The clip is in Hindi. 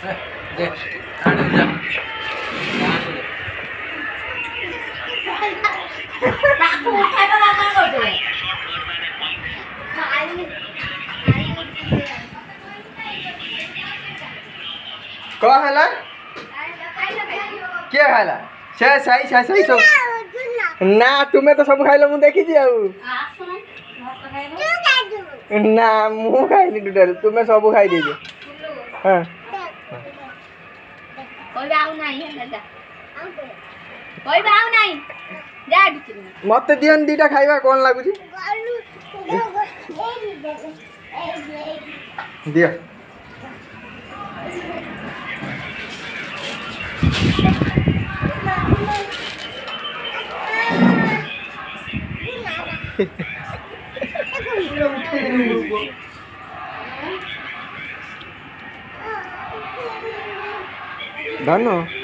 दे आने जा ताकू उठाए तो ना कर दे कौन हैला क्या हैला से सही सब ना तुम्हें तो सब खाइलो मु देखी जी आउ ना मु खाइनी टोटल तुम्हें सब खाई दीजिए हां कोई बाऊ नहीं है जा कोई बाऊ नहीं जा मत दियन दीटा खाइबा कोन लागु छी दियो धनो